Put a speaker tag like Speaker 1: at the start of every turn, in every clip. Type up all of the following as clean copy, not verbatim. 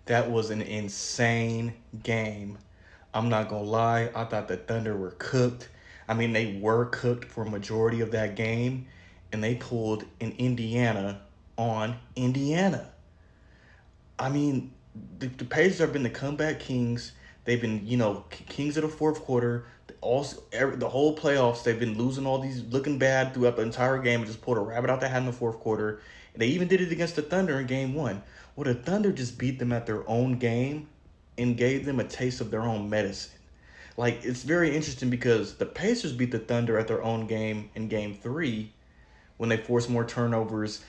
Speaker 1: That was an insane game. I'm not gonna lie, I thought the Thunder were cooked. I mean, they were cooked for a majority of that game, and they pulled in Indiana on Indiana. I mean, the Pacers have been the comeback kings. They've been, kings of the fourth quarter. Also, the whole playoffs, they've been losing all these, looking bad throughout the entire game, and just pulled a rabbit out the hat in the fourth quarter. And they even did it against the Thunder in game one. Well, the Thunder just beat them at their own game and gave them a taste of their own medicine. Like, it's very interesting because the Pacers beat the Thunder at their own game in game three when they forced more turnovers,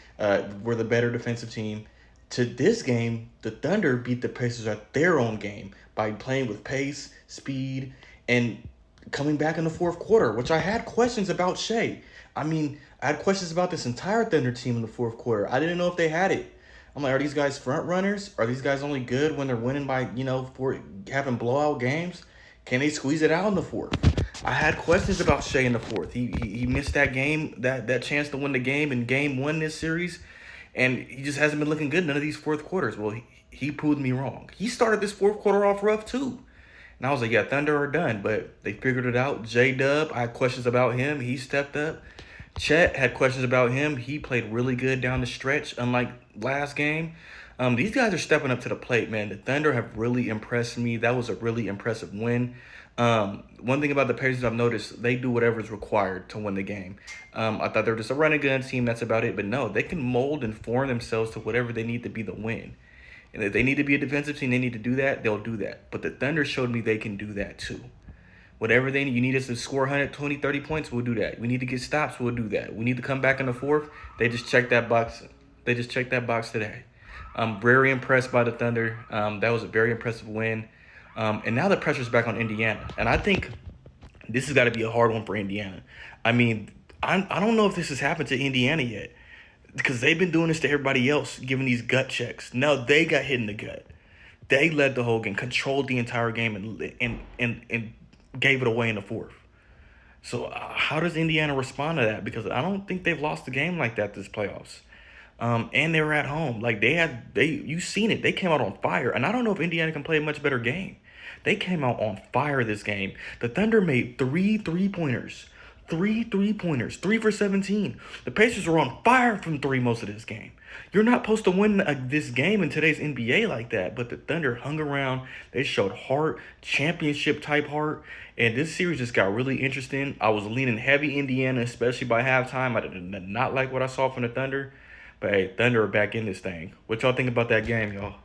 Speaker 1: were the better defensive team. To this game, the Thunder beat the Pacers at their own game by playing with pace, speed, and coming back in the fourth quarter, which I had questions about Shea. I mean, I had questions about this entire Thunder team in the fourth quarter. I didn't know if they had it. I'm like, are these guys front runners? Are these guys only good when they're winning by, for having blowout games? Can they squeeze it out in the fourth? I had questions about Shea in the fourth. He missed that game, that chance to win the game in game one this series, and he just hasn't been looking good none of these fourth quarters. Well, he proved me wrong. He started this fourth quarter off rough too. And I was like, yeah, Thunder are done, but they figured it out. J Dub, I had questions about him. He stepped up. Chet had questions about him. He played really good down the stretch, unlike last game. These guys are stepping up to the plate, man. The Thunder have really impressed me. That was a really impressive win. One thing about the Pacers I've noticed, they do whatever is required to win the game. I thought they were just a running gun team. That's about it. But no, they can mold and form themselves to whatever they need to be the win. And if they need to be a defensive team, they need to do that. They'll do that. But the Thunder showed me they can do that too. Whatever they need, you need us to score 120, 30 points, we'll do that. We need to get stops, we'll do that. We need to come back in the fourth. They just checked that box. They just checked that box today. I'm very impressed by the Thunder. That was a very impressive win. And now the pressure's back on Indiana. And I think this has got to be a hard one for Indiana. I mean, I don't know if this has happened to Indiana yet because they've been doing this to everybody else, giving these gut checks. Now they got hit in the gut. They led the whole game, controlled the entire game, and gave it away in the fourth. So how does Indiana respond to that? Because I don't think they've lost a game like that this playoffs. And they were at home. Like you seen it. They came out on fire. And I don't know if Indiana can play a much better game. They came out on fire this game. The Thunder made three pointers. Three pointers. 3 for 17. The Pacers were on fire from three most of this game. You're not supposed to win this game in today's NBA like that. But the Thunder hung around. They showed heart, championship type heart. And this series just got really interesting. I was leaning heavy Indiana, especially by halftime. I did not like what I saw from the Thunder. But hey, Thunder are back in this thing. What y'all think about that game, y'all?